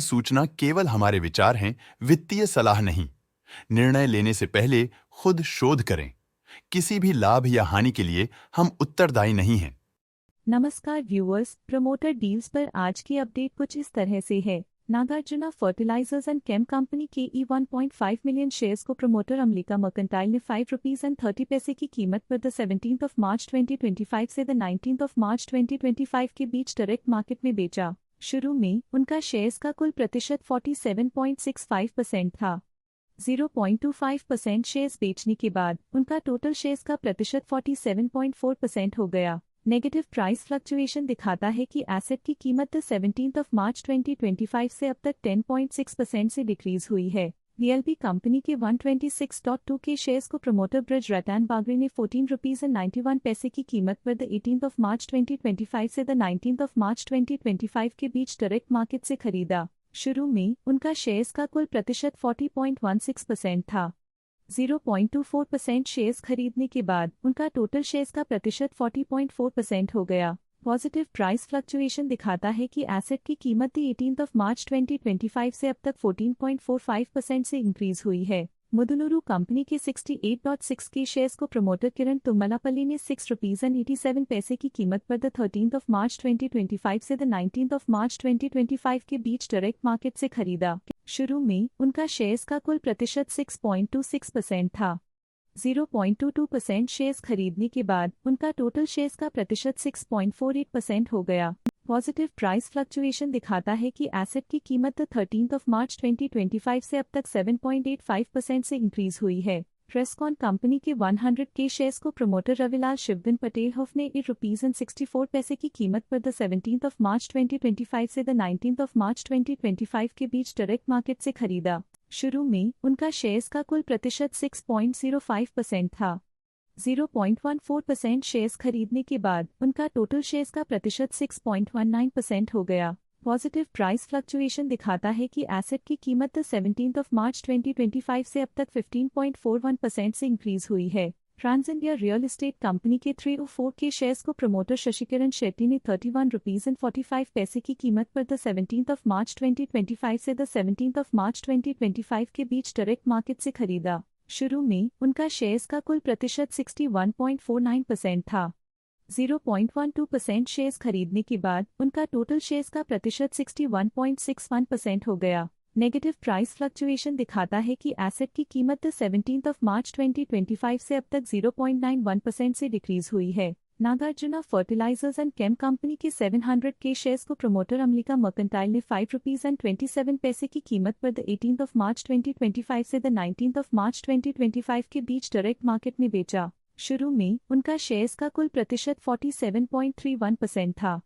सूचना केवल हमारे विचार हैं, वित्तीय सलाह नहीं। निर्णय लेने से पहले खुद शोध करें। किसी भी लाभ या हानि के लिए हम उत्तरदायी नहीं हैं। नमस्कार व्यूअर्स, प्रमोटर डील्स पर आज की अपडेट कुछ इस तरह से है। Nagarjuna fertilizers and chem company के 1.5 मिलियन शेयर्स को प्रमोटर अमेरिका मर्केंटाइल ने ₹5.30 की कीमत पर 17 मार्च 2025 से 19 मार्च 2025 के बीच डायरेक्ट मार्केट में बेचा। शुरू में उनका शेयर्स का कुल प्रतिशत 47.65% था। 0.25% शेयर्स बेचने के बाद उनका टोटल शेयर्स का प्रतिशत 47.4% हो गया। नेगेटिव प्राइस फ्लक्चुएशन दिखाता है कि एसेट की कीमत 17 मार्च 2025 से अब तक 10.6% से डिक्रीज हुई है। वीएलपी कंपनी के 126.2 के शेयर्स को प्रमोटर ब्रिज रतन बागरे ने ₹14.91 की कीमत पर 18 मार्च 2025 से 19 मार्च 2025 के बीच डायरेक्ट मार्केट से खरीदा। शुरू में उनका शेयर्स का कुल प्रतिशत 40.16% था। 0.24% शेयर्स खरीदने के बाद उनका टोटल शेयर्स का प्रतिशत 40.4% हो गया। पॉजिटिव प्राइस फ्लक्चुएशन दिखाता है कि एसेट की कीमत 18 मार्च 2025 से अब तक 14.45% से इंक्रीज हुई है। मुदुलुरु कंपनी के 68.6 के शेयर्स को प्रमोटर किरण तुम्मलापल्ली ने ₹6.87 की कीमत पर 13 मार्च 2025 से 19 मार्च 2025 के बीच डायरेक्ट मार्केट से खरीदा। शुरू में उनका शेयर्स का कुल प्रतिशत 6.26% था। 0.22% शेयर्स खरीदने के बाद उनका टोटल शेयर्स का प्रतिशत 6.48% हो गया। पॉजिटिव प्राइस फ्लक्चुएशन दिखाता है कि एसेट की कीमत 13 मार्च 2025 से अब तक 7.85% से इंक्रीज हुई है। ट्रेस्कॉन कंपनी के 100 के शेयर्स को प्रमोटर रविलाल शिवदिन पटेल हफ ने ₹64 की कीमत पर 17 मार्च 2025 से 19 मार्च 2025 के बीच डायरेक्ट मार्केट से खरीदा। शुरू में उनका शेयर्स का कुल प्रतिशत 6.05% था। 0.14% शेयर्स खरीदने के बाद उनका टोटल शेयर्स का प्रतिशत 6.19% हो गया। पॉजिटिव प्राइस फ्लक्चुएशन दिखाता है कि एसेट की कीमत 17 मार्च 2025 से अब तक 15.41% से इंक्रीज हुई है। Trans India real estate company के 304 के शेयर्स को प्रमोटर शशिकिरण शेट्टी ने ₹31.45 की कीमत पर 17 मार्च 2025 से 17 मार्च 2025 के बीच डायरेक्ट मार्केट से खरीदा। शुरू में उनका शेयर्स का कुल प्रतिशत 61.49% था। 0.12% शेयर्स खरीदने के बाद उनका टोटल शेयर्स का प्रतिशत 61.61% हो गया। नेगेटिव प्राइस फ्लक्चुएशन दिखाता है कि एसेट की कीमत 17 मार्च 2025 से अब तक 0.91% से डिक्रीज हुई है। Nagarjuna fertilizers and chem company के 700 के शेयर्स को प्रमोटर अमेरिका मर्केंटाइल ने ₹5.27 की कीमत पर 18 मार्च 2025 से 19 मार्च 2025 के बीच डायरेक्ट मार्केट में बेचा। शुरू में उनका शेयर्स का कुल प्रतिशत 47.31% था।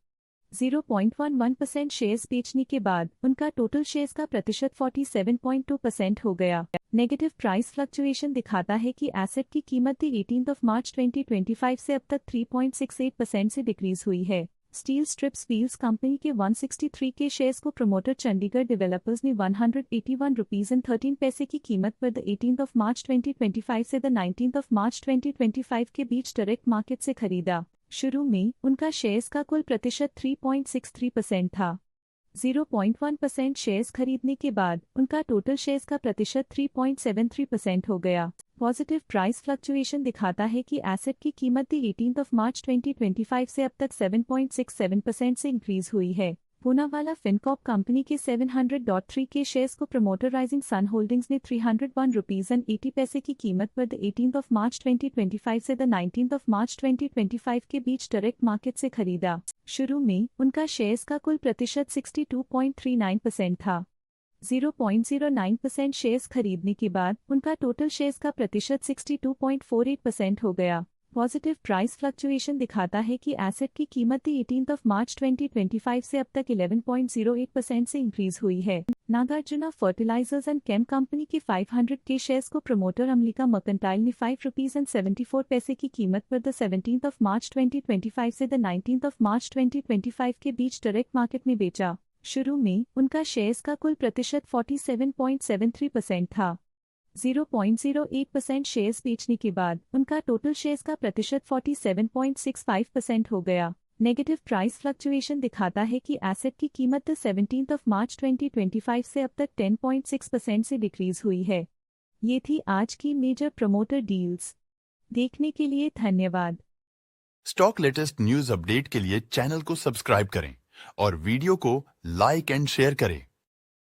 0.11% शेयर्स बेचने के बाद उनका टोटल शेयर्स का प्रतिशत 47.2% हो गया। नेगेटिव प्राइस फ्लक्चुएशन दिखाता है कि एसेट की कीमत 18 मार्च 2025 से अब तक 3.68% से डिक्रीज हुई है। स्टील स्ट्रिप्स व्हील्स कंपनी के 163 के शेयर्स को प्रमोटर चंडीगढ़ डेवलपर्स ने ₹181.13 की कीमत पर 18 मार्च 2025 से 19 मार्च 2025 के बीच डायरेक्ट मार्केट से खरीदा। शुरू में उनका शेयर्स का कुल प्रतिशत 3.63% था। 0.1% शेयर्स खरीदने के बाद उनका टोटल शेयर्स का प्रतिशत 3.73% हो गया। पॉजिटिव प्राइस फ्लक्चुएशन दिखाता है कि एसेट की कीमत 18 मार्च 2025 से अब तक 7.67% से इंक्रीज हुई है। पूनावाला फिनकॉर्प कंपनी के 700.3 के शेयर्स को प्रमोटर राइजिंग सन होल्डिंग्स ने ₹301.80 की कीमत पर 18 मार्च 2025 से 19 मार्च 2025 के बीच डायरेक्ट मार्केट से खरीदा। शुरू में उनका शेयर्स का कुल प्रतिशत 62.39% था। 0.09% शेयर्स खरीदने के बाद उनका टोटल शेयर्स का प्रतिशत 62.48% हो गया। पॉजिटिव प्राइस फ्लक्चुएशन दिखाता है कि एसेट की कीमत 18 मार्च 2025 से अब तक 11.08% से इंक्रीज हुई है। Nagarjuna fertilizers and chem company के 500 के शेयर्स को प्रमोटर अमेरिका मर्केंटाइल ने ₹5.74 की कीमत पर 17 मार्च 2025 से 19 मार्च 2025 के बीच डायरेक्ट मार्केट में बेचा। शुरू में उनका शेयर्स का कुल प्रतिशत 47.73% था। 0.08% शेयर्स बेचने के बाद उनका टोटल शेयर्स का प्रतिशत 47.65% हो गया। नेगेटिव प्राइस फ्लक्चुएशन दिखाता है कि एसेट की कीमत 17 मार्च 2025 से अब तक 10.6% से डिक्रीज हुई है। ये थी आज की मेजर प्रमोटर डील्स। देखने के लिए धन्यवाद। स्टॉक लेटेस्ट न्यूज अपडेट के लिए चैनल को सब्सक्राइब करें और वीडियो को लाइक एंड शेयर करें।